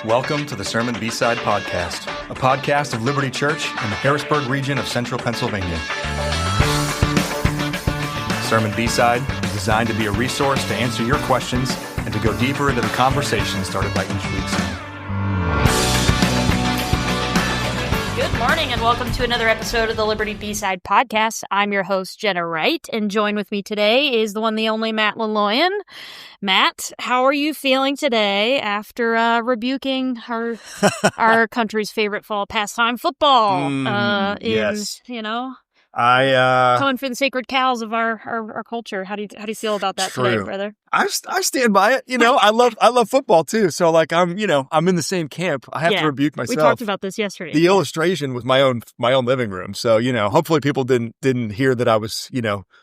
Welcome to the Sermon B-Side Podcast, a podcast of Liberti Church in the Harrisburg region of central Pennsylvania. Sermon B-Side is designed to be a resource to answer your questions and to go deeper into the conversation started by each week's sermon. Good morning and welcome to another episode of the Liberti B-Side Podcast. I'm your host, Jenna Wright, and join with me today is the one, the only Matt Laloyan. Matt, how are you feeling today after rebuking our country's favorite fall pastime, football? Yes. Coming for the sacred cows of our culture. How do you feel about that today, brother? I stand by it. I love football too. So I'm in the same camp. I have to rebuke myself. We talked about this yesterday. The illustration was my own living room. So, hopefully people didn't hear that I was,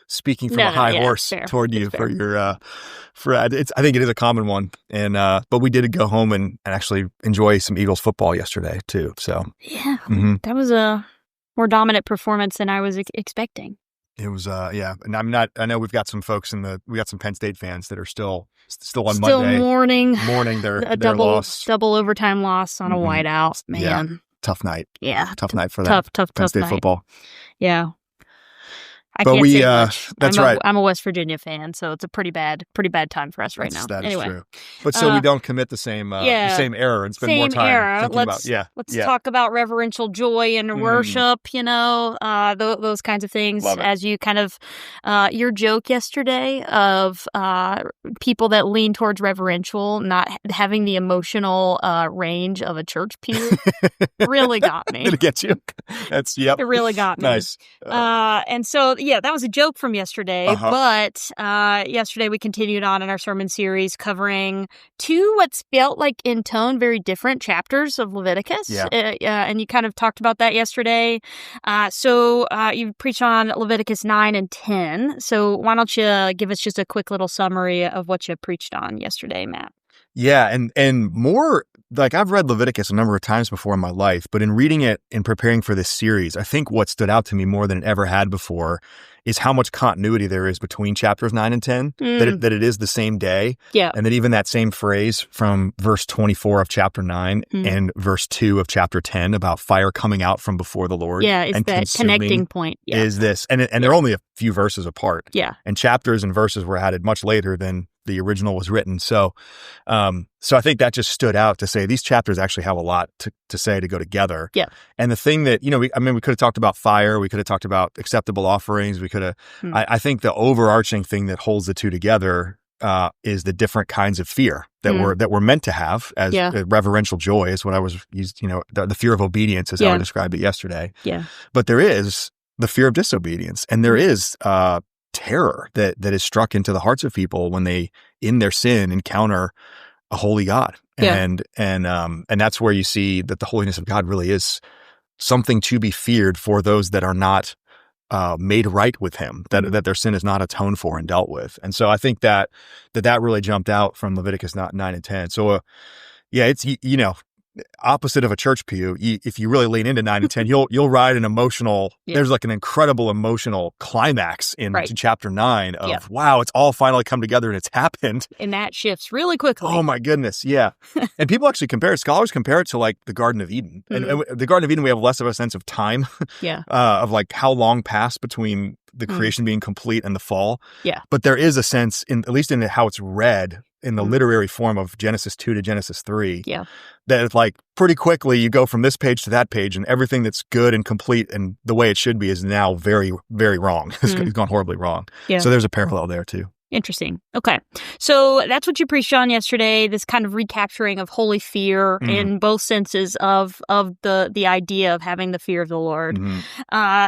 speaking from a high horse toward you for your, I think it is a common one. And, but we did go home and actually enjoy some Eagles football yesterday too. So yeah, that was a more dominant performance than I was expecting. It was, and I know we've got some folks we got some Penn State fans that are still on Monday. Still mourning their loss. Double overtime loss on a whiteout, man. Yeah. Tough night. Yeah. Tough night for that. Tough Penn State night. football. Yeah. I but can't say much. That's right. I'm a West Virginia fan, so it's a pretty bad time for us right now. That anyway. is true. But so we don't commit the same error and spend more time thinking Let's talk about reverential joy and worship, those kinds of things. As you kind of, your joke yesterday of people that lean towards reverential not having the emotional range of a church pew really got me. It'll get you. It really got me. Nice. And so, that was a joke from yesterday, but yesterday we continued on in our sermon series covering two what's felt like in tone very different chapters of Leviticus. And you kind of talked about that yesterday. So you preached on Leviticus 9 and 10. So why don't you give us just a quick little summary of what you preached on yesterday, Matt? Yeah, and more, like I've read Leviticus a number of times before in my life, but in reading it and preparing for this series, I think what stood out to me more than it ever had before is how much continuity there is between chapters 9 and 10, that it is the same day, and that even that same phrase from verse 24 of chapter 9 and verse 2 of chapter 10 about fire coming out from before the Lord. Yeah, it's that connecting point. Yeah. Is this, and they're only a few verses apart. Yeah. And chapters and verses were added much later than the original was written. So I think that just stood out to say these chapters actually have a lot to say to go together. Yeah. And the thing that, we could have talked about fire. We could have talked about acceptable offerings. We could have, I think the overarching thing that holds the two together is the different kinds of fear that we're meant to have as reverential joy is what I was used, the fear of obedience is how I described it yesterday. Yeah. But there is the fear of disobedience, and there is, terror that is struck into the hearts of people when they, in their sin, encounter a holy God. And that's where you see that the holiness of God really is something to be feared for those that are not made right with Him, that their sin is not atoned for and dealt with. And so I think that really jumped out from Leviticus 9 and 10. So it's opposite of a church pew, if you really lean into 9 and 10, you'll ride an emotional, there's like an incredible emotional climax in chapter 9 of, wow, it's all finally come together and it's happened. And that shifts really quickly. Oh my goodness, yeah. And people actually scholars compare it to like the Garden of Eden. And the Garden of Eden, we have less of a sense of time, of like how long passed between the creation being complete and the fall. Yeah. But there is a sense, at least in how it's read, in the literary form of Genesis 2 to Genesis 3, that it's like pretty quickly you go from this page to that page and everything that's good and complete and the way it should be is now very, very wrong. It's gone horribly wrong. Yeah. So there's a parallel there too. Interesting. Okay. So that's what you preached on yesterday, this kind of recapturing of holy fear in both senses of the idea of having the fear of the Lord.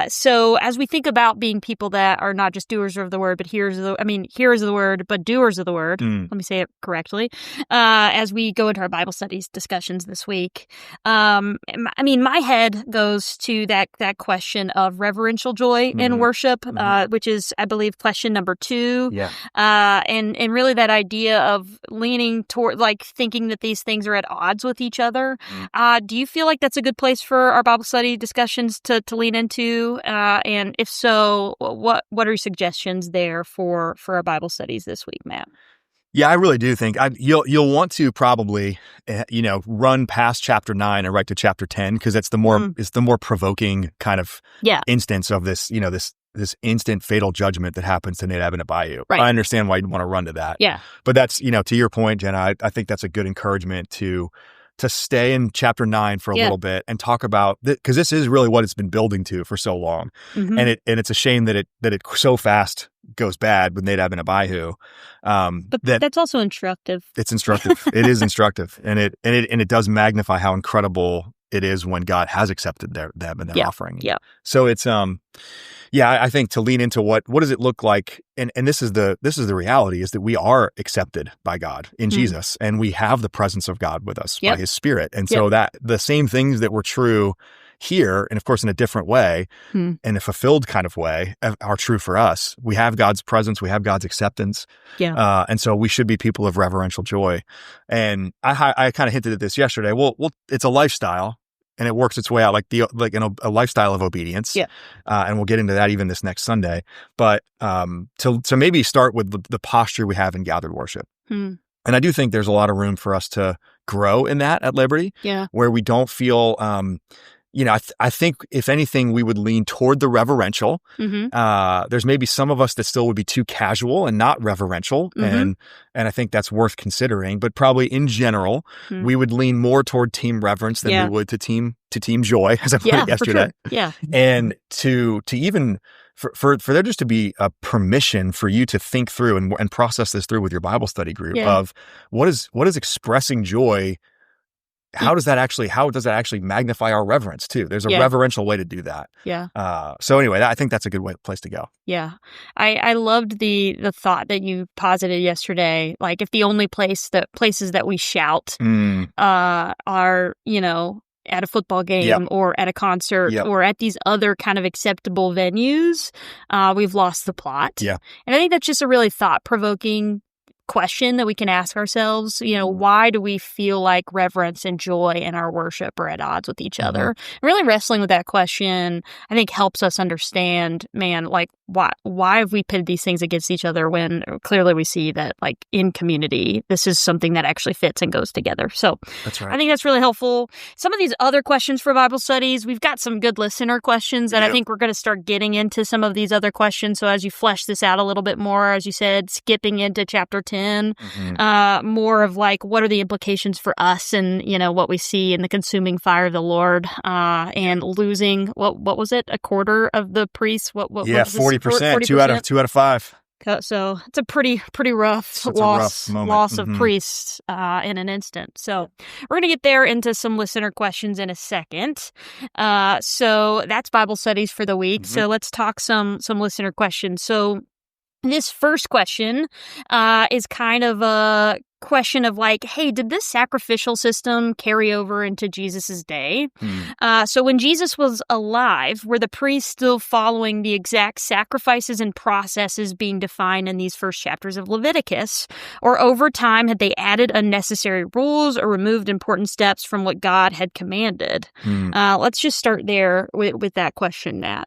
So as we think about being people that are not just doers of the word, but hearers of the word, but doers of the word, let me say it correctly, as we go into our Bible studies discussions this week, my head goes to that question of reverential joy in worship, which is, I believe, question number 2. Yeah. And really that idea of leaning toward, like, thinking that these things are at odds with each other. Do you feel like that's a good place for our Bible study discussions to lean into? And if so, what are your suggestions there for our Bible studies this week, Matt? Yeah, I really do think you'll want to probably run past chapter 9 and right to chapter 10 because it's the more provoking kind of instance of this this instant fatal judgment that happens to Nadab and Abihu. Right. I understand why you'd want to run to that. Yeah, but that's to your point, Jenna. I think that's a good encouragement to stay in chapter 9 for a little bit and talk about because this is really what it's been building to for so long, and it's a shame that it so fast goes bad with Nadab and Abihu. But that's also instructive. It's instructive. It is instructive, and it does magnify how incredible it is when God has accepted them and their offering. Yeah. So it's I think to lean into what does it look like, and this is the reality is that we are accepted by God in Jesus, and we have the presence of God with us by His Spirit, and so that the same things that were true here, and of course in a different way, in a fulfilled kind of way, are true for us. We have God's presence, we have God's acceptance, and so we should be people of reverential joy. And I kind of hinted at this yesterday. Well, it's a lifestyle. And it works its way out like a lifestyle of obedience. Yeah. And we'll get into that even this next Sunday. But to maybe start with the posture we have in gathered worship. And I do think there's a lot of room for us to grow in that at Liberti. Yeah. Where we don't feel I think if anything, we would lean toward the reverential. There's maybe some of us that still would be too casual and not reverential. And I think that's worth considering, but probably in general, we would lean more toward team reverence than we would to team joy, as I put it yesterday. For sure. Yeah. And to even for there just to be a permission for you to think through and process this through with your Bible study group of what is expressing joy. How does that actually magnify our reverence too? There's a reverential way to do that. Yeah. So anyway, I think that's a good place to go. Yeah. I loved the thought that you posited yesterday. Like if the only places that we shout are, at a football game or at a concert or at these other kind of acceptable venues, we've lost the plot. Yeah. And I think that's just a really thought-provoking question that we can ask ourselves, why do we feel like reverence and joy in our worship are at odds with each other? And really wrestling with that question, I think helps us understand, like why have we pitted these things against each other when clearly we see that like in community, this is something that actually fits and goes together. So that's right. I think that's really helpful. Some of these other questions for Bible studies, we've got some good listener questions and I think we're going to start getting into some of these other questions. So as you flesh this out a little bit more, as you said, skipping into chapter 10, more of like, what are the implications for us and, what we see in the consuming fire of the Lord, and losing, what was it? A quarter of the priests? What 40%, 40%. Two out of 5. So it's a pretty rough loss of priests in an instant. So we're going to get there into some listener questions in a second. So that's Bible studies for the week. So let's talk some listener questions. So this first question is kind of a question of like, hey, did this sacrificial system carry over into Jesus's day? So when Jesus was alive, were the priests still following the exact sacrifices and processes being defined in these first chapters of Leviticus? Or over time, had they added unnecessary rules or removed important steps from what God had commanded? Let's just start there with that question, Nat.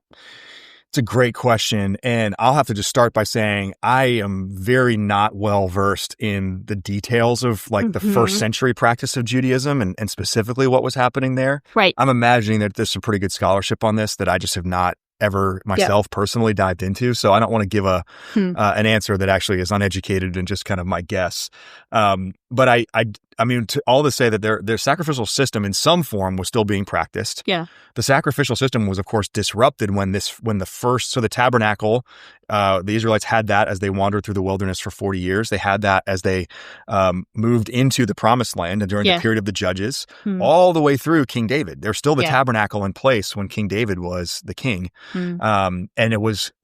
It's a great question, and I'll have to just start by saying I am very not well versed in the details of like the first century practice of Judaism and specifically what was happening there. Right. I'm imagining that there's some pretty good scholarship on this that I just have not ever myself personally dived into, so I don't want to give an answer that actually is uneducated and just kind of my guess. But I mean, all to say that their sacrificial system in some form was still being practiced. Yeah. The sacrificial system was, of course, disrupted when the tabernacle, the Israelites had that as they wandered through the wilderness for 40 years. They had that as they moved into the promised land and during the period of the judges, all the way through King David. There's still the tabernacle in place when King David was the king. And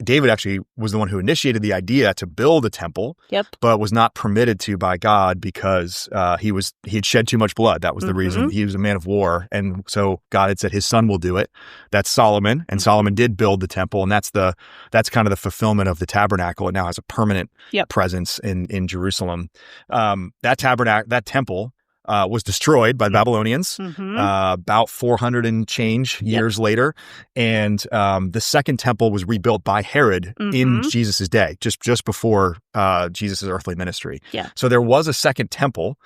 David actually was the one who initiated the idea to build a temple, but was not permitted to by God because he had shed too much blood. That was the reason. He was a man of war. And so God had said his son will do it. That's Solomon. And Solomon did build the temple. And that's kind of the fulfillment of the tabernacle. It now has a permanent presence in Jerusalem. That temple was destroyed by the Babylonians about 400 and change years later. And the second temple was rebuilt by Herod in Jesus' day, just before Jesus' earthly ministry. Yeah. So there was a second temple.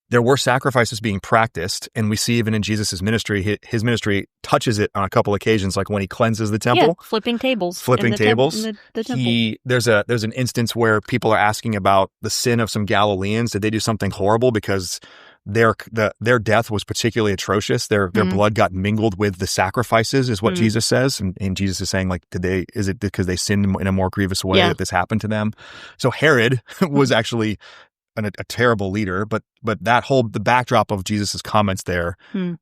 There were sacrifices being practiced, and we see even in Jesus' ministry, his ministry touches it on a couple occasions, like when he cleanses the temple. Yeah, flipping tables. The temple. There's an instance where people are asking about the sin of some Galileans. Did they do something horrible because their death was particularly atrocious? Their blood got mingled with the sacrifices, is what Jesus says. And Jesus is saying, like, is it because they sinned in a more grievous way that this happened to them? So Herod was actually a terrible leader, but the backdrop of Jesus's comments there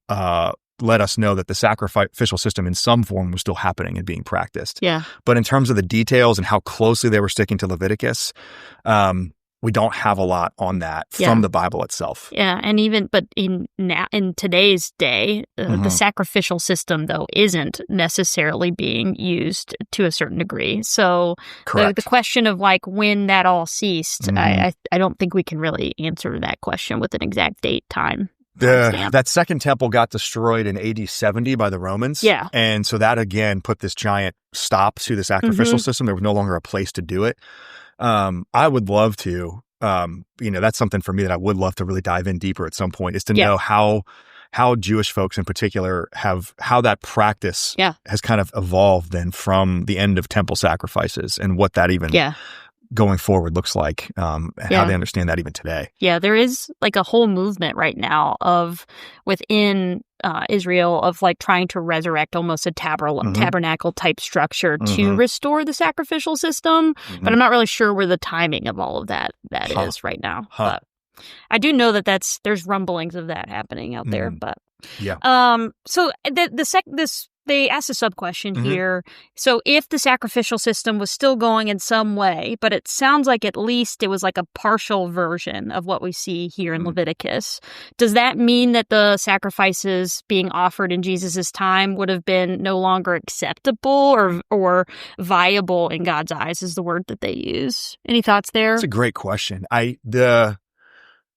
let us know that the sacrificial system in some form was still happening and being practiced. Yeah. But in terms of the details and how closely they were sticking to Leviticus, we don't have a lot on that from the Bible itself. Yeah, and in today's day, the sacrificial system though isn't necessarily being used to a certain degree. So the question of like when that all ceased, I don't think we can really answer that question with an exact date time. That second temple got destroyed in AD 70 by the Romans. Yeah. And so that again put this giant stop to the sacrificial system. There was no longer a place to do it. I would love to, that's something for me that I would love to really dive in deeper at some point, is to know how Jewish folks in particular how that practice has kind of evolved then from the end of temple sacrifices and what that even going forward looks like, how they understand that even today. Yeah, there is like a whole movement right now within Israel of like trying to resurrect almost a tabernacle type structure to restore the sacrificial system, but I'm not really sure where the timing of all of that is right now. But I do know that there's rumblings of that happening out there. But so they asked a sub-question here. So if the sacrificial system was still going in some way, but it sounds like at least it was like a partial version of what we see here in Leviticus, does that mean that the sacrifices being offered in Jesus' time would have been no longer acceptable or viable in God's eyes, is the word that they use? Any thoughts there? That's a great question.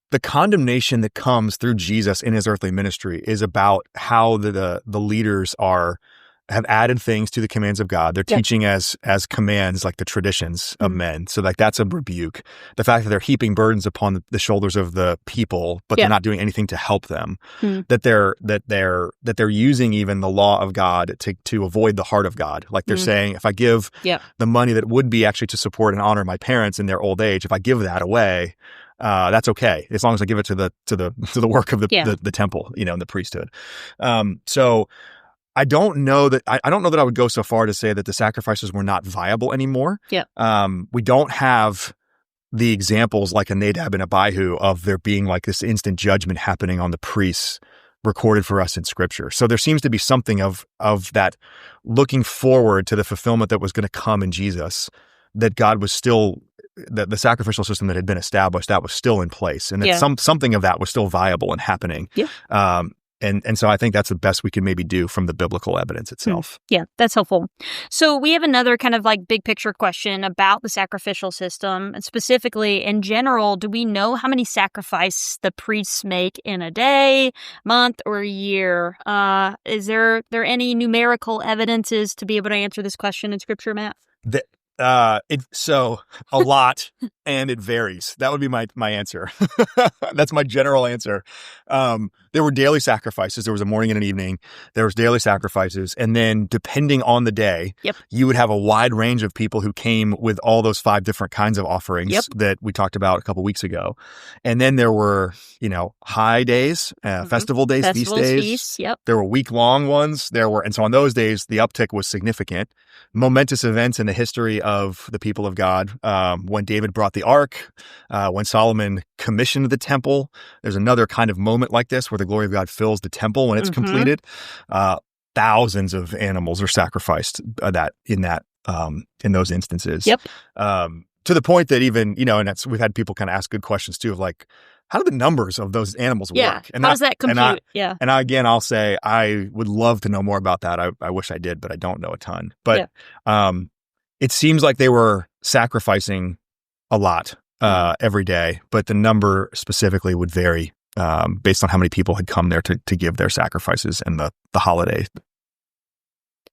The condemnation that comes through Jesus in his earthly ministry is about how the leaders have added things to the commands of God. They're teaching as commands, like the traditions of men. So like that's a rebuke. The fact that they're heaping burdens upon the shoulders of the people, but they're not doing anything to help them. That they're using even the law of God to avoid the heart of God. Like they're saying, if I give the money that would be actually to support and honor my parents in their old age, if I give that away, that's okay, as long as I give it to the work of the temple, and the priesthood. So I don't know that I would go so far to say that the sacrifices were not viable anymore. We don't have the examples like a Nadab and Abihu of there being like this instant judgment happening on the priests recorded for us in Scripture. So there seems to be something of that looking forward to the fulfillment that was going to come in Jesus, that God was still, that the sacrificial system that had been established, that was still in place, and that something of that was still viable and happening. And so I think that's the best we can maybe do from the biblical evidence itself. Yeah, that's helpful. So we have another kind of like big picture question about the sacrificial system, and specifically in general, do we know how many sacrifices the priests make in a day, month, or a year? Is there any numerical evidences to be able to answer this question in Scripture, Matt? So a lot, and it varies. That would be my answer. That's my general answer. There were daily sacrifices. There was a morning and an evening. There was daily sacrifices. And then depending on the day, you would have a wide range of people who came with all those 5 different kinds of offerings that we talked about a couple weeks ago. And then there were, high days, festival days, feasts. There were week-long ones. And so on those days, the uptick was significant. Momentous events in the history of the people of God. When David brought the ark, when Solomon commissioned the temple, there's another kind of moment like this where the glory of God fills the temple when it's completed. Thousands of animals are sacrificed in those instances. To the point that even, and we've had people kind of ask good questions too, of like, how do the numbers of those animals work? And how does that compute? And I'll say I would love to know more about that. I wish I did, but I don't know a ton. But it seems like they were sacrificing a lot every day, but the number specifically would vary based on how many people had come there to give their sacrifices and the holiday.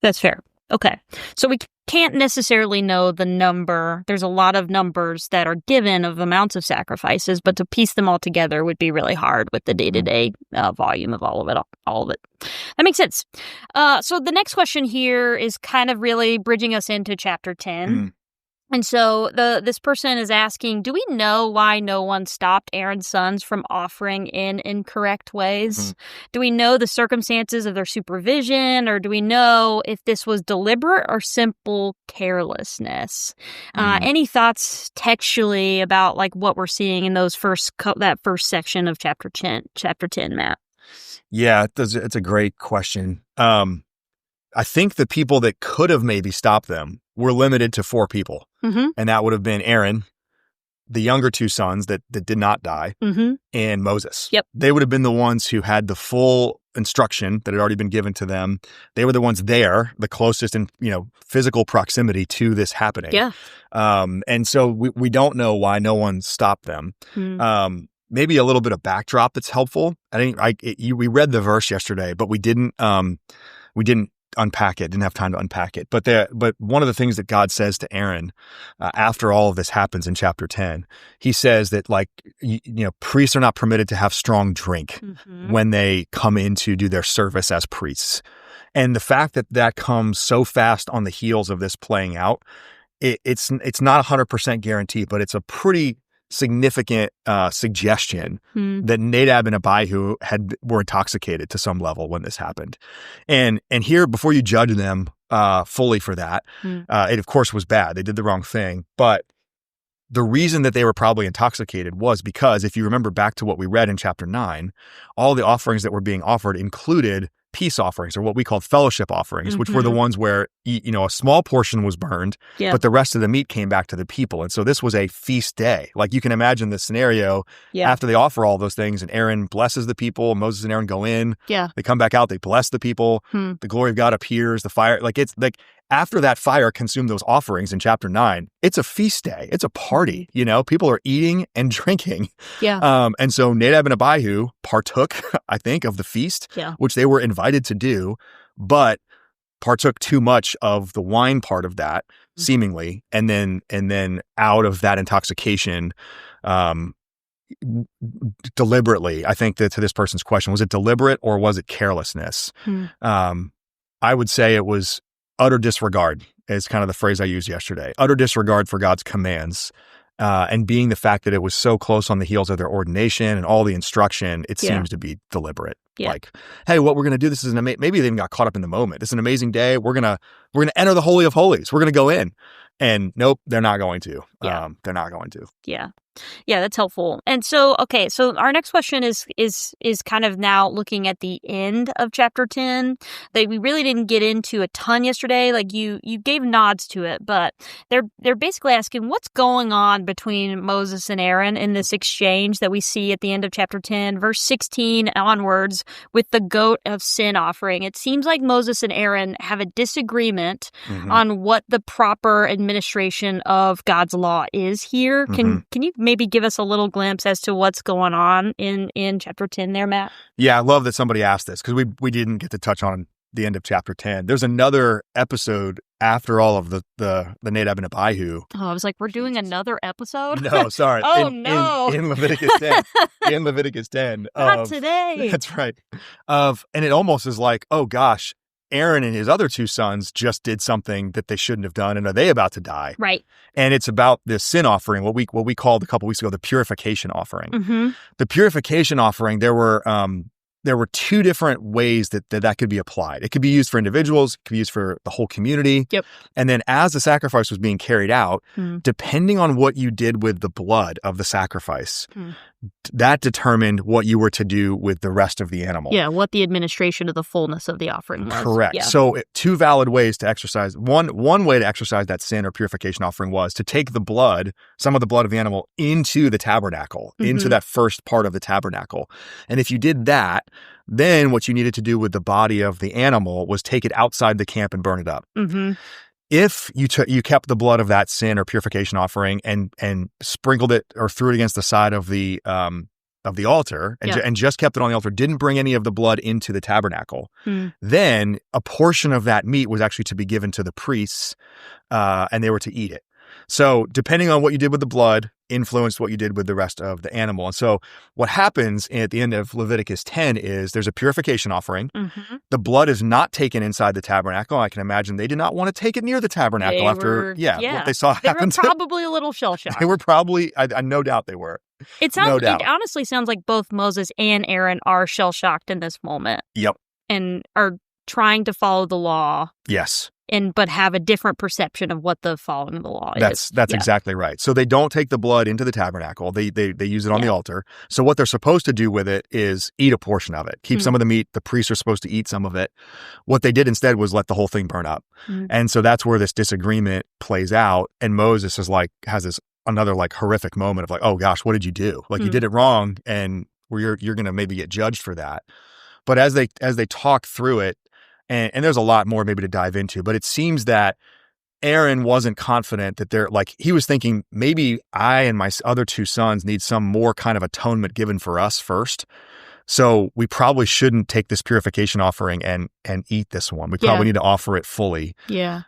That's fair. Okay. So we can't necessarily know the number. There's a lot of numbers that are given of amounts of sacrifices, but to piece them all together would be really hard with the day-to-day volume of all of it. That makes sense. So the next question here is kind of really bridging us into chapter 10. And so this person is asking, do we know why no one stopped Aaron's sons from offering in incorrect ways? Do we know the circumstances of their supervision, or do we know if this was deliberate or simple carelessness? Any thoughts textually about like what we're seeing in those that first section of chapter 10, Matt? Yeah, it's a great question. I think the people that could have maybe stopped them were limited to 4 people. And that would have been Aaron, the younger 2 sons that did not die, and Moses. Yep. They would have been the ones who had the full instruction that had already been given to them. They were the ones there, the closest in physical proximity to this happening. Yeah. And so we don't know why no one stopped them. Maybe a little bit of backdrop that's helpful. We read the verse yesterday, but we didn't unpack it. Didn't have time to unpack it. But one of the things that God says to Aaron after all of this happens in chapter 10, he says that priests are not permitted to have strong drink when they come in to do their service as priests. And the fact that comes so fast on the heels of this playing out, it's not 100% guaranteed, but it's a pretty significant suggestion that Nadab and Abihu were intoxicated to some level when this happened. And here, before you judge them fully for that, it of course was bad. They did the wrong thing. But the reason that they were probably intoxicated was because, if you remember back to what we read in chapter 9, all the offerings that were being offered included peace offerings, or what we called fellowship offerings, which were the ones where, a small portion was burned, but the rest of the meat came back to the people. And so this was a feast day. Like, you can imagine the scenario after they offer all those things, and Aaron blesses the people, Moses and Aaron go in, they come back out, they bless the people, the glory of God appears, the fire, after that fire consumed those offerings in chapter 9, it's a feast day. It's a party, people are eating and drinking. And so Nadab and Abihu partook, I think, of the feast, which they were invited to do, but partook too much of the wine part of that, seemingly, and then out of that intoxication, deliberately. I think that to this person's question, was it deliberate or was it carelessness? I would say it was utter disregard, is kind of the phrase I used yesterday. Utter disregard for God's commands. And being the fact that it was so close on the heels of their ordination and all the instruction, it seems to be deliberate. Like, hey, what we're going to do, this is maybe they even got caught up in the moment. It's an amazing day. We're going to enter the Holy of Holies. We're going to go in. And nope, they're not going to. They're not going to. Yeah, that's helpful. And so, okay, so our next question is kind of now looking at the end of chapter 10 that we really didn't get into a ton yesterday. Like you gave nods to it, but they're basically asking what's going on between Moses and Aaron in this exchange that we see at the end of chapter 10, verse 16 onwards, with the goat of sin offering. It seems like Moses and Aaron have a disagreement on what the proper administration of God's law is here. Can you maybe give us a little glimpse as to what's going on in chapter 10 there, Matt? Yeah, I love that somebody asked this, because we didn't get to touch on the end of chapter 10. There's another episode after all of the Nadab and Abihu. Oh, I was like, we're doing another episode? No, sorry. No. In Leviticus 10. In Leviticus 10. Not today. That's right. And it almost is like, oh gosh, Aaron and his other 2 sons just did something that they shouldn't have done, and are they about to die? Right. And it's about this sin offering, what we called a couple weeks ago the purification offering. The purification offering, there were 2 different ways that could be applied. It could be used for individuals, it could be used for the whole community. And then as the sacrifice was being carried out, depending on what you did with the blood of the sacrifice, that determined what you were to do with the rest of the animal. Yeah, what the administration of the fullness of the offering was. Correct. Yeah. So 2 valid ways to exercise. One way to exercise that sin or purification offering was to take the blood, some of the blood of the animal, into the tabernacle, into that first part of the tabernacle. And if you did that, then what you needed to do with the body of the animal was take it outside the camp and burn it up. if you kept the blood of that sin or purification offering and sprinkled it or threw it against the side of the altar and just kept it on the altar, didn't bring any of the blood into the tabernacle, then a portion of that meat was actually to be given to the priests, and they were to eat it. So depending on what you did with the blood influenced what you did with the rest of the animal. And so what happens at the end of Leviticus 10 is there's a purification offering. Mm-hmm. The blood is not taken inside the tabernacle. I can imagine they did not want to take it near the tabernacle what they saw happen. They were probably a little shell-shocked. They were probably, I no doubt they were. It honestly sounds like both Moses and Aaron are shell-shocked in this moment. Yep. And are trying to follow the law. Yes. But have a different perception of what the following of the law is. That's exactly right. So they don't take the blood into the tabernacle. They use it on the altar. So what they're supposed to do with it is eat a portion of it. Keep some of the meat. The priests are supposed to eat some of it. What they did instead was let the whole thing burn up. And so that's where this disagreement plays out. And Moses has this another horrific moment of oh gosh, what did you do? You did it wrong, and you're going to maybe get judged for that. But as they talk through it, and there's a lot more maybe to dive into, but it seems that Aaron wasn't confident that he was thinking maybe I and my other two sons need some more kind of atonement given for us first. So we probably shouldn't take this purification offering and eat this one. We probably need to offer it fully. Yeah.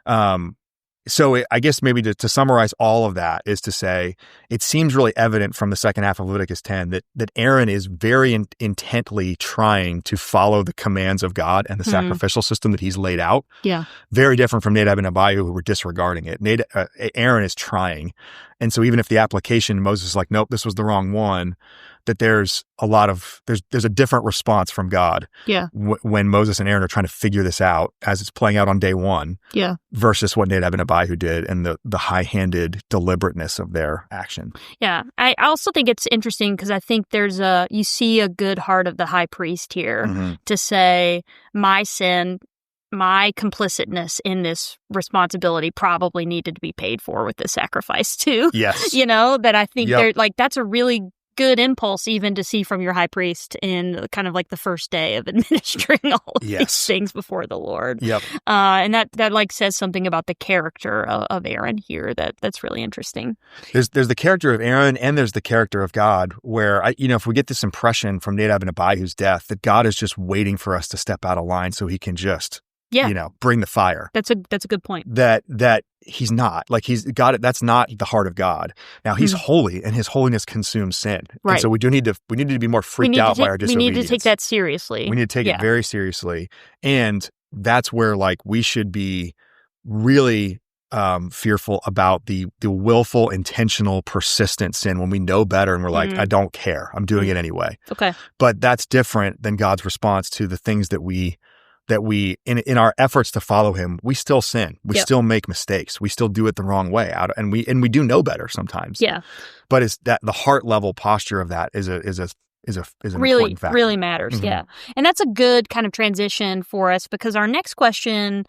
So I guess maybe to summarize all of that is to say, it seems really evident from the second half of Leviticus 10 that Aaron is very intently trying to follow the commands of God and the sacrificial system that he's laid out. Yeah. Very different from Nadab and Abihu, who were disregarding it. Aaron is trying. And so even if the application, Moses is nope, this was the wrong one, that there's a different response from God. Yeah. When Moses and Aaron are trying to figure this out as it's playing out on day one. Yeah. Versus what Nadab and Abihu did and the high-handed deliberateness of their action. Yeah. I also think it's interesting because I think you see a good heart of the high priest here to say, my sin, my complicitness in this responsibility probably needed to be paid for with this sacrifice too. Yes. That I think that's a really good impulse even to see from your high priest in kind of the first day of administering all of these things before the Lord. Yep. And that says something about the character of Aaron here that's really interesting. There's the character of Aaron and there's the character of God where, if we get this impression from Nadab and Abihu's death that God is just waiting for us to step out of line so he can just bring the fire. That's a good point. That he's not. He's got it. That's not the heart of God. Now he's holy, and his holiness consumes sin. Right. And so we need to be more freaked out by our disobedience. We need to take that seriously. We need to take it very seriously. And that's where we should be really fearful about the willful, intentional, persistent sin when we know better and we're I don't care. I'm doing it anyway. Okay. But that's different than God's response to the things that we in our efforts to follow him, we still sin. We still make mistakes. We still do it the wrong way and we do know better sometimes. Yeah. But it's that the heart level posture of that is an important factor. Really matters. Yeah. And that's a good kind of transition for us because our next question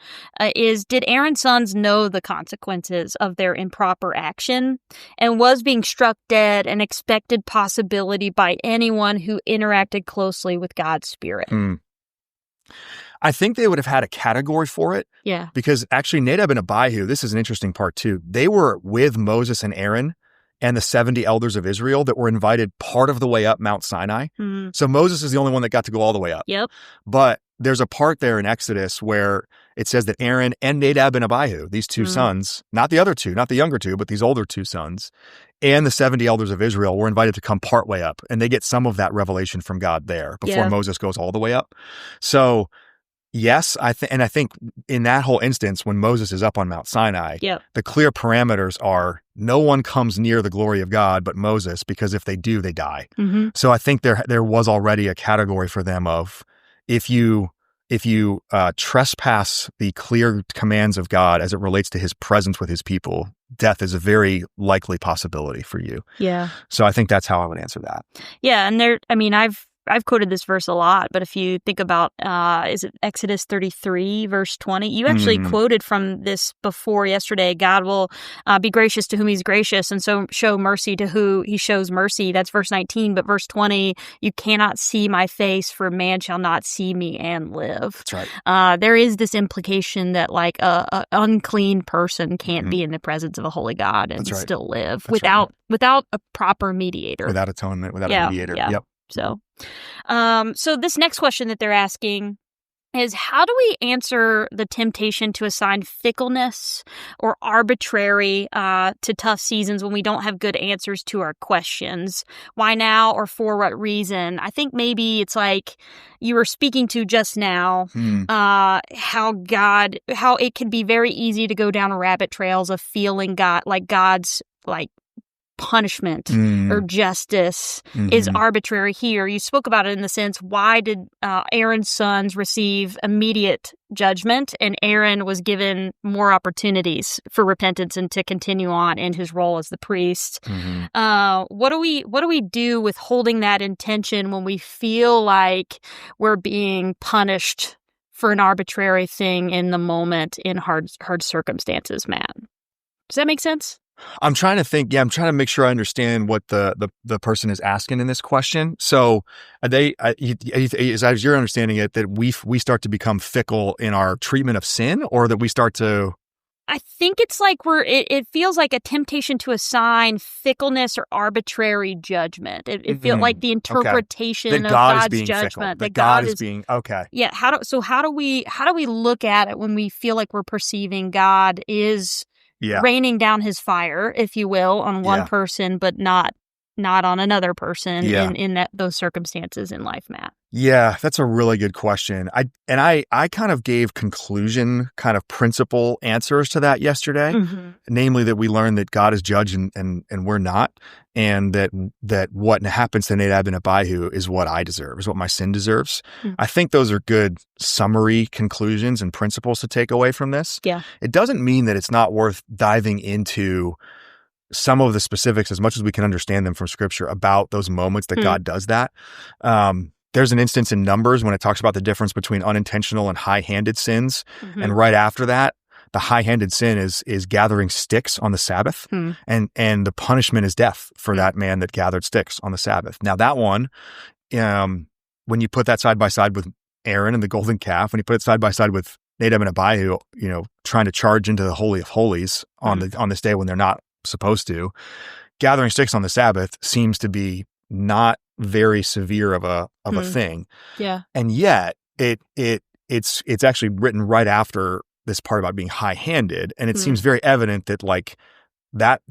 is, did Aaron's sons know the consequences of their improper action? And was being struck dead an expected possibility by anyone who interacted closely with God's Spirit? I think they would have had a category for it. Yeah. Because actually Nadab and Abihu, this is an interesting part too. They were with Moses and Aaron and the 70 elders of Israel that were invited part of the way up Mount Sinai. So Moses is the only one that got to go all the way up. Yep. But there's a part there in Exodus where it says that Aaron and Nadab and Abihu, these two sons, not the other two, not the younger two, but these older two sons, and the 70 elders of Israel were invited to come part way up. And they get some of that revelation from God there before Moses goes all the way up. So yes, I think in that whole instance, when Moses is up on Mount Sinai, the clear parameters are no one comes near the glory of God but Moses, because if they do, they die. So I think there was already a category for them of if you trespass the clear commands of God as it relates to his presence with his people, death is a very likely possibility for you. Yeah. So I think that's how I would answer that. Yeah, and I've quoted this verse a lot, but if you think about, is it Exodus 33, verse 20? You actually quoted from this before yesterday. God will be gracious to whom he's gracious, and so show mercy to who he shows mercy. That's verse 19. But verse 20, you cannot see my face, for man shall not see me and live. That's right. There is this implication that like a unclean person can't be in the presence of a holy God and still live without a proper mediator. Without atonement, without a mediator. Yeah. Yep. So this next question that they're asking is, how do we answer the temptation to assign fickleness or arbitrary to tough seasons when we don't have good answers to our questions? Why now, or for what reason? I think maybe it's like you were speaking to just now, how it can be very easy to go down rabbit trails of feeling God's like punishment or justice is arbitrary here. You spoke about it in the sense, why did Aaron's sons receive immediate judgment and Aaron was given more opportunities for repentance and to continue on in his role as the priest? What do we do with holding that intention when we feel like we're being punished for an arbitrary thing in the moment in hard circumstances, Matt? Does that make sense? I'm trying to think. Yeah, I'm trying to make sure I understand what the person is asking in this question. So, is your understanding it that we start to become fickle in our treatment of sin, or that we start to? I think it's like it feels like a temptation to assign fickleness or arbitrary judgment. It feels like the interpretation of God's judgment. That God is being okay. Yeah. How do we look at it when we feel like we're perceiving God is raining down his fire, if you will, on one person, but not on another person in those circumstances in life, Matt? Yeah, that's a really good question. I kind of gave conclusion kind of principle answers to that yesterday, namely that we learn that God is judge and we're not, and that what happens to Nadab and Abihu is what I deserve, is what my sin deserves. I think those are good summary conclusions and principles to take away from this. Yeah. It doesn't mean that it's not worth diving into some of the specifics as much as we can understand them from Scripture about those moments that God does that. There's an instance in Numbers when it talks about the difference between unintentional and high-handed sins. And right after that, the high-handed sin is gathering sticks on the Sabbath. And the punishment is death for that man that gathered sticks on the Sabbath. Now that one, when you put that side by side with Aaron and the golden calf, when you put it side by side with Nadab and Abihu, trying to charge into the Holy of Holies on this day when they're not supposed to, gathering sticks on the Sabbath seems to be not very severe of a thing. Yeah. And yet it's actually written right after this part about being high-handed, and it seems very evident that like that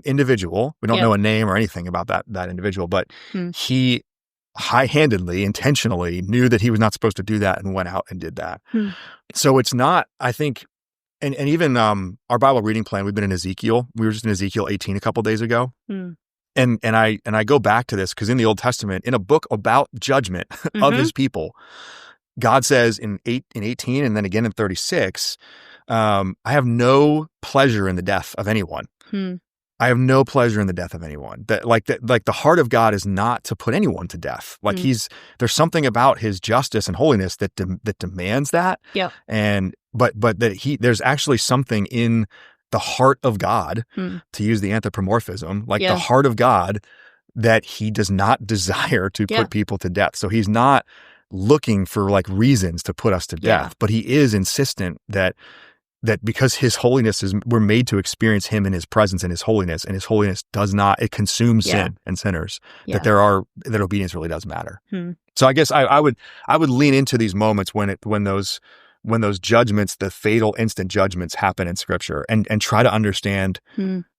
individual, we don't know a name or anything about that individual, but he high-handedly, intentionally knew that he was not supposed to do that and went out and did that. So it's not, I think, and even our Bible reading plan, we've been in Ezekiel. We were just in Ezekiel 18 a couple days ago. And I go back to this because in the Old Testament, in a book about judgment of his people, God says in 18 and then again in 36, I have no pleasure in the death of anyone. I have no pleasure in the death of anyone. That the heart of God is not to put anyone to death. Like there's something about his justice and holiness that demands that. Yeah. But that there's actually something in the heart of God, to use the anthropomorphism, the heart of God, that he does not desire to put people to death. So he's not looking for reasons to put us to death, but he is insistent that because his holiness we're made to experience him in his presence and his holiness does not, it consumes sin and sinners, that obedience really does matter. So I guess I would lean into these moments when those judgments, the fatal instant judgments, happen in Scripture, and try to understand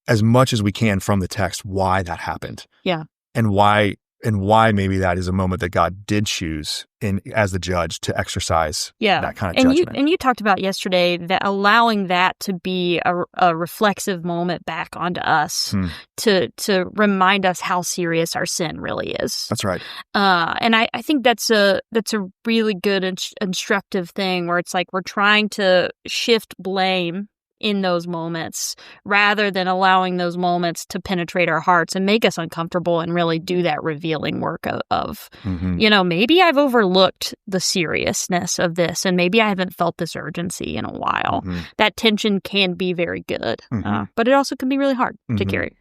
as much as we can from the text why that happened. Yeah. And why maybe that is a moment that God did choose as the judge to exercise that kind of judgment. And you talked about yesterday that allowing that to be a reflexive moment back onto us to remind us how serious our sin really is. That's right. And I think that's a really good instructive thing where it's like we're trying to shift blame in those moments rather than allowing those moments to penetrate our hearts and make us uncomfortable and really do that revealing work of maybe I've overlooked the seriousness of this and maybe I haven't felt this urgency in a while. That tension can be very good, but it also can be really hard to carry.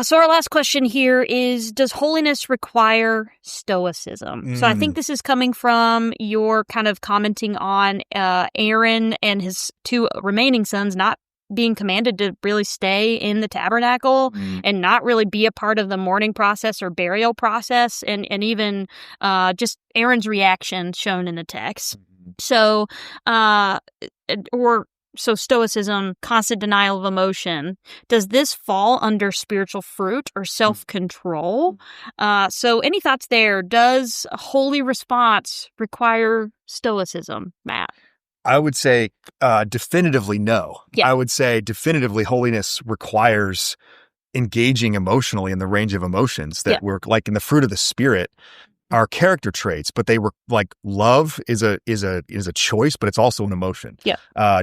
So our last question here is, does holiness require stoicism? So I think this is coming from your kind of commenting on Aaron and his 2 remaining sons not being commanded to really stay in the tabernacle and not really be a part of the mourning process or burial process, and even just Aaron's reaction shown in the text. So, So stoicism, constant denial of emotion. Does this fall under spiritual fruit or self-control? So any thoughts there? Does a holy response require stoicism, Matt? I would say definitively no. Yeah. I would say definitively holiness requires engaging emotionally in the range of emotions that work, like in the fruit of the Spirit, are character traits, but they were like love is a choice, but it's also an emotion.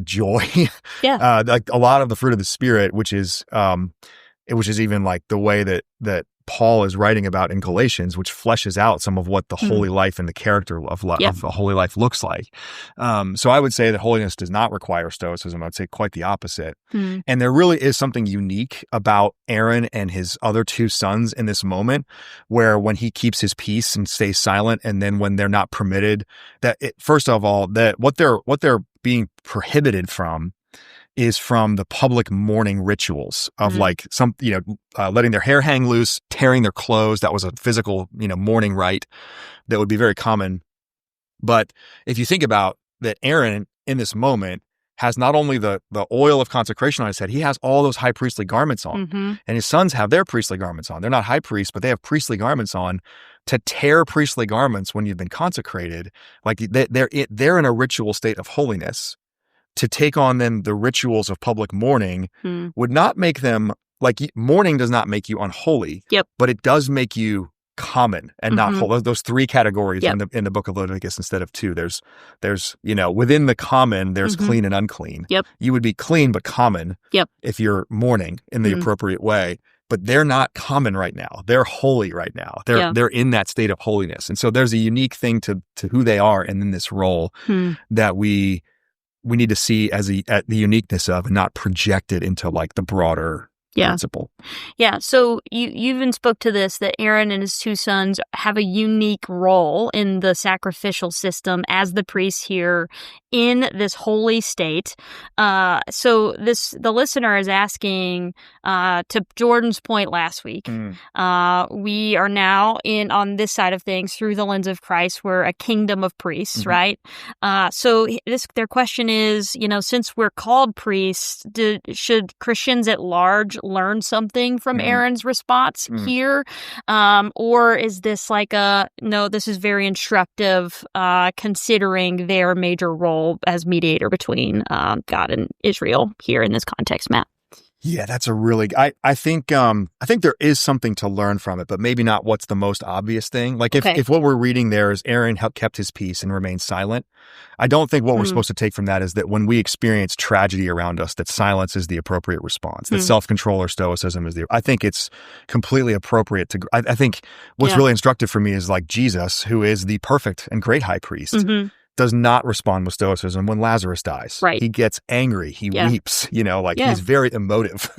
Joy. Like a lot of the fruit of the Spirit, which is even like the way that Paul is writing about in Galatians, which fleshes out some of what the holy life and the character of a holy life looks like. So I would say that holiness does not require stoicism. I'd say quite the opposite. And there really is something unique about Aaron and his other 2 sons in this moment, where when he keeps his peace and stays silent, and then when they're not permitted, first of all, that what they're being prohibited from is from the public mourning rituals of like letting their hair hang loose, tearing their clothes. That was a physical, mourning rite that would be very common. But if you think about that, Aaron in this moment has not only the oil of consecration on his head, he has all those high priestly garments on, and his sons have their priestly garments on. They're not high priests, but they have priestly garments on. To tear priestly garments when you've been consecrated, like they're in a ritual state of holiness. To take on then the rituals of public mourning would not make them, like, mourning does not make you unholy, but it does make you common and not holy. Those 3 categories in the book of Leviticus instead of 2. There's within the common, there's clean and unclean. You would be clean but common if you're mourning in the appropriate way. But they're not common right now. They're holy right now. They're in that state of holiness. And so there's a unique thing to who they are and in this role that we need to see as the uniqueness of, and not project it into like the broader principle. Yeah. So you even spoke to this, that Aaron and his 2 sons have a unique role in the sacrificial system as the priests here in this holy state. So the listener is asking, to Jordan's point last week, we are now on this side of things through the lens of Christ. We're a kingdom of priests, right? So their question is, since we're called priests, should Christians at large learn something from Aaron's response here? Or is this like no, this is very instructive, considering their major role as mediator between God and Israel here in this context, Matt? Yeah, that's a really, I think there is something to learn from it, but maybe not what's the most obvious thing. Like if what we're reading there is Aaron kept his peace and remained silent, I don't think what we're supposed to take from that is that when we experience tragedy around us, that silence is the appropriate response, that self-control or stoicism is I think it's completely appropriate to, I think what's really instructive for me is like Jesus, who is the perfect and great high priest, does not respond with stoicism when Lazarus dies. Right. He gets angry. He weeps, he's very emotive,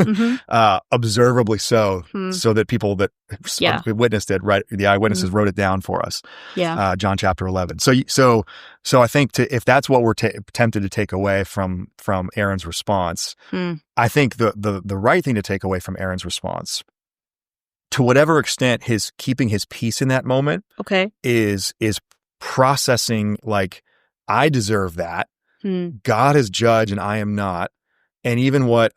observably so, so that people that witnessed it, right, the eyewitnesses wrote it down for us. John chapter 11. So I think if that's what we're tempted to take away from Aaron's response, I think the right thing to take away from Aaron's response, to whatever extent his keeping his peace in that moment, is processing like, I deserve that. God is judge and I am not. And even what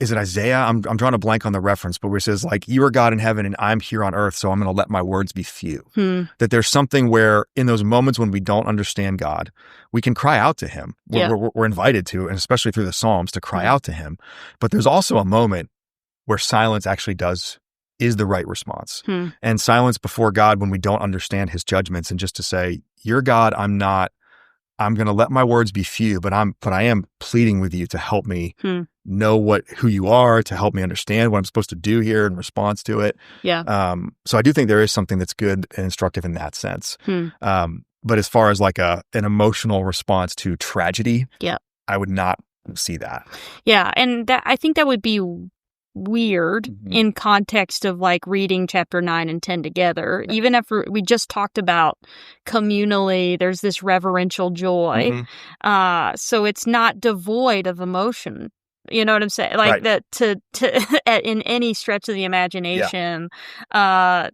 is it Isaiah? I'm drawing a blank on the reference, but where it says like, you are God in heaven and I'm here on earth, so I'm going to let my words be few. That there's something where in those moments when we don't understand God, we can cry out to him. We're invited to, and especially through the Psalms, to cry out to him. But there's also a moment where silence actually is the right response. And silence before God when we don't understand his judgments, and just to say, you're God, I'm not, I'm going to let my words be few, but I am pleading with you to help me know who you are, to help me understand what I'm supposed to do here in response to it. Yeah. So I do think there is something that's good and instructive in that sense. But as far as like an emotional response to tragedy, I would not see that. Yeah. And I think that would be weird in context of like reading chapter 9 and 10 together. Even if we just talked about communally, there's this reverential joy. So it's not devoid of emotion. You know what I'm saying? Like that to in any stretch of the imagination, but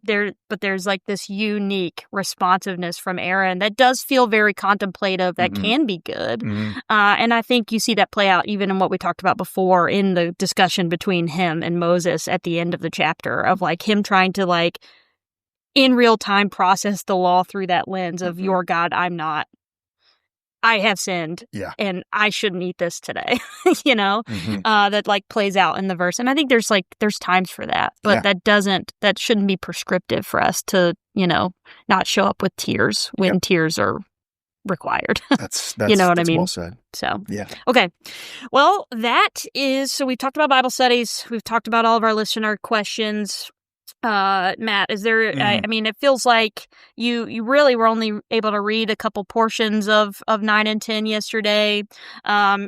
there's like this unique responsiveness from Aaron that does feel very contemplative, that can be good. And I think you see that play out even in what we talked about before in the discussion between him and Moses at the end of the chapter, of like him trying to like in real time process the law through that lens of your God, I'm not. I have sinned, and I shouldn't eat this today, you know, that like plays out in the verse. And I think there's times for that, but that shouldn't be prescriptive for us to, you know, not show up with tears when tears are required. That's you know what I mean? Well said. So, yeah. Okay. Well, so we've talked about Bible studies. We've talked about all of our listener questions. Matt, is there, I mean, it feels like you really were only able to read a couple portions of 9 and 10 yesterday.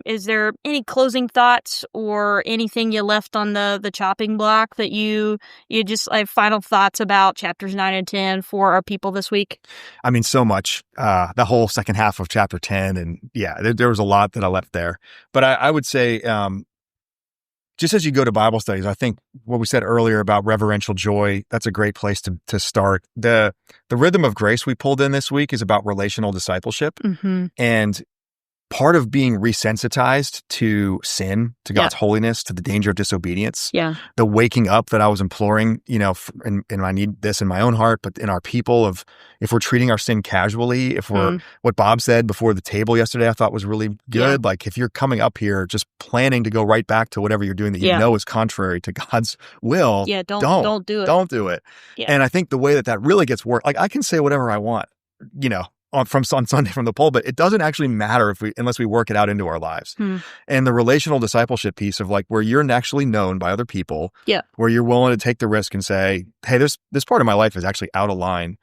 Is there any closing thoughts or anything you left on the chopping block that you just have final thoughts about chapters 9 and 10 for our people this week? I mean, so much, the whole second half of chapter 10, and there was a lot that I left there, but I would say, just as you go to Bible studies, I think what we said earlier about reverential joy, that's a great place to start. The rhythm of grace we pulled in this week is about relational discipleship. And part of being resensitized to sin, to God's holiness, to the danger of disobedience, the waking up that I was imploring, you know, and I need this in my own heart, but in our people, of if we're treating our sin casually, if we're, what Bob said before the table yesterday, I thought was really good. Like if you're coming up here just planning to go right back to whatever you're doing that you know is contrary to God's will, don't do it. Don't do it. And I think the way that really gets worked, like I can say whatever I want, you know, on Sunday from the pulpit, it doesn't actually matter unless we work it out into our lives. And the relational discipleship piece of like where you're actually known by other people, where you're willing to take the risk and say, hey, this part of my life is actually out of line,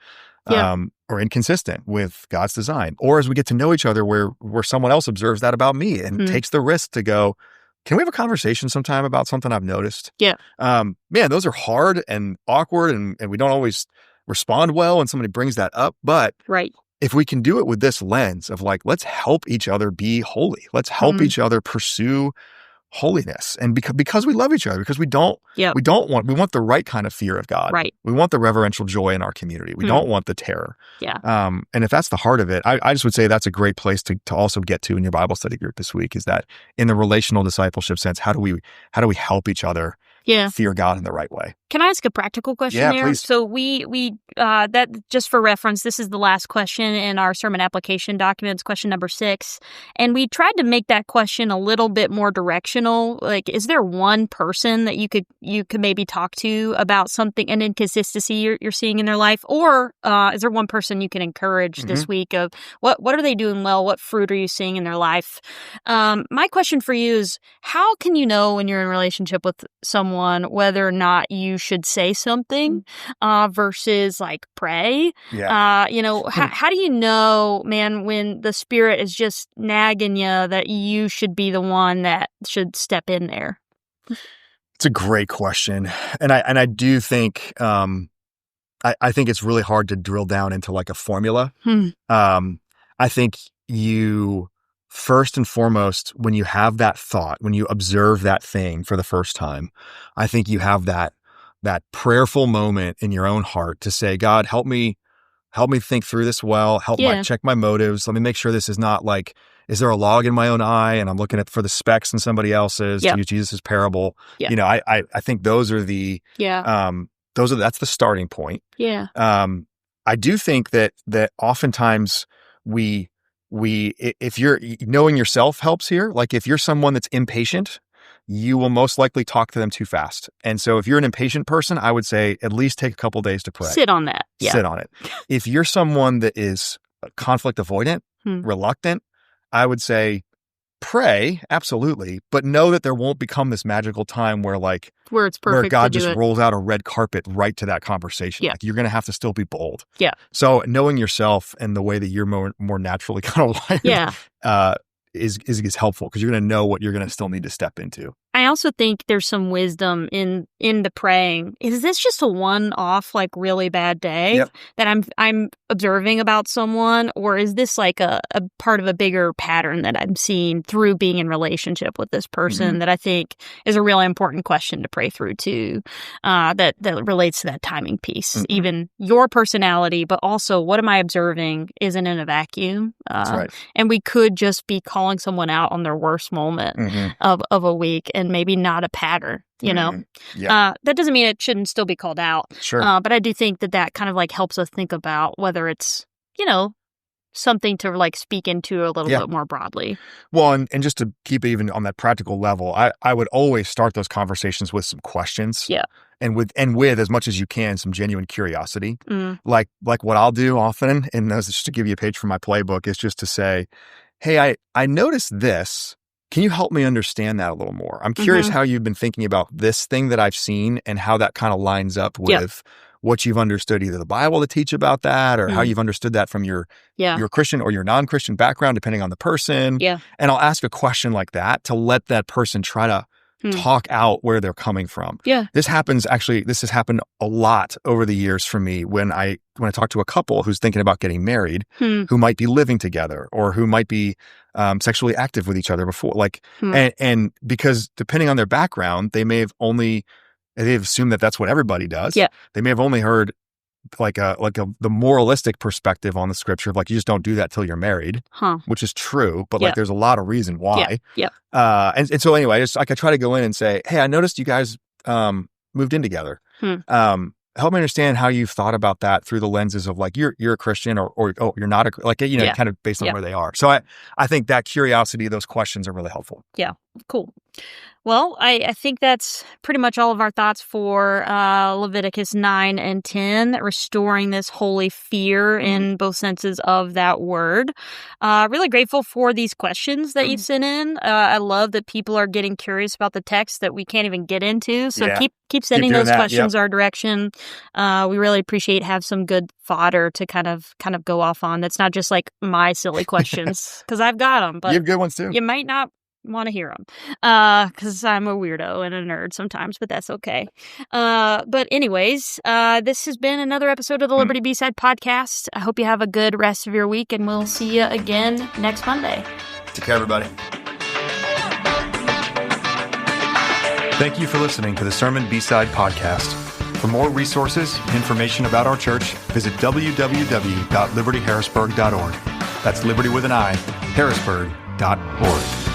or inconsistent with God's design. Or as we get to know each other, where someone else observes that about me and takes the risk to go, can we have a conversation sometime about something I've noticed? Man, those are hard and awkward, and we don't always respond well when somebody brings that up. But if we can do it with this lens of like, let's help each other be holy. Let's help each other pursue holiness. And because we love each other, because we want the right kind of fear of God. We want the reverential joy in our community. We don't want the terror. And if that's the heart of it, I just would say that's a great place to also get to in your Bible study group this week, is that in the relational discipleship sense, how do we help each other fear God in the right way? Can I ask a practical question there? Please. So we that, just for reference, this is the last question in our sermon application documents, question number 6. And we tried to make that question a little bit more directional. Like, is there one person that you could maybe talk to about something, an inconsistency you're seeing in their life? Or is there one person you can encourage this week of what are they doing well? What fruit are you seeing in their life? My question for you is, how can you know when you're in a relationship with someone whether or not you should say something versus like pray? You know, how do you know, man, when the Spirit is just nagging you that you should be the one that should step in there? It's a great question. And I do think, I think it's really hard to drill down into like a formula. I think you, first and foremost, when you have that thought, when you observe that thing for the first time, I think you have that prayerful moment in your own heart to say, God, help me think through this well, check my motives. Let me make sure this is not like, is there a log in my own eye and I'm looking for the specks in somebody else's, to use Jesus' parable? You know, I think those are that's the starting point. I do think that oftentimes if you're knowing yourself helps here. Like if you're someone that's impatient, you will most likely talk to them too fast. And so if you're an impatient person, I would say at least take a couple days to pray. Sit on that. Sit on it. If you're someone that is conflict avoidant, reluctant, I would say pray, absolutely, but know that there won't become this magical time where it's perfect, where God to do just it. rolls out a red carpet right to that conversation. Yeah. Like, you're going to have to still be bold. Yeah. So knowing yourself and the way that you're more naturally kind of wired, is helpful, because you're going to know what you're going to still need to step into. I also think there's some wisdom in the praying. Is this just a one-off, really bad day that I'm observing about someone, or is this like a part of a bigger pattern that I'm seeing through being in relationship with this person that I think is a really important question to pray through too, that relates to that timing piece. Even your personality, but also what am I observing isn't in a vacuum. That's right. And we could just be calling someone out on their worst moment of a week, and maybe not a pattern, that doesn't mean it shouldn't still be called out. Sure. But I do think that kind of helps us think about whether it's, something to speak into a little bit more broadly. Well, and just to keep it even on that practical level, I would always start those conversations with some questions. Yeah. And with as much as you can, some genuine curiosity. Like what I'll do often, and just to give you a page from my playbook, is just to say, hey, I noticed this. Can you help me understand that a little more? I'm curious how you've been thinking about this thing that I've seen and how that kind of lines up with what you've understood, either the Bible to teach about that, or how you've understood that from your Christian or your non-Christian background, depending on the person. Yeah. And I'll ask a question like that to let that person try to talk out where they're coming from. Yeah. This has happened a lot over the years for me when I talk to a couple who's thinking about getting married, who might be living together, or who might be sexually active with each other before, and because depending on their background, they've assumed that that's what everybody does. Yeah. They may have only heard the moralistic perspective on the scripture of you just don't do that till you're married, which is true, but there's a lot of reason why. Yeah. And so anyway, I try to go in and say, hey, I noticed you guys moved in together. Help me understand how you've thought about that through the lenses of you're a Christian or you're not kind of based on where they are. So I think that curiosity, those questions are really helpful. Yeah. Cool. Well, I think that's pretty much all of our thoughts for Leviticus 9 and 10, restoring this holy fear in both senses of that word. Really grateful for these questions that you sent in. I love that people are getting curious about the text that we can't even get into. So keep sending those questions our direction. We really appreciate have some good fodder to kind of go off on. That's not just my silly questions, because I've got them. But you have good ones too. You might not want to hear them because I'm a weirdo and a nerd sometimes, but that's okay. But anyways, this has been another episode of the Liberti B-Side podcast. I hope you have a good rest of your week, and we'll see you again next Monday. Take care, everybody. Thank you for listening to the Sermon B-Side podcast. For more resources and information about our church, visit www.libertyharrisburg.org. That's Liberty with an I, Harrisburg.org.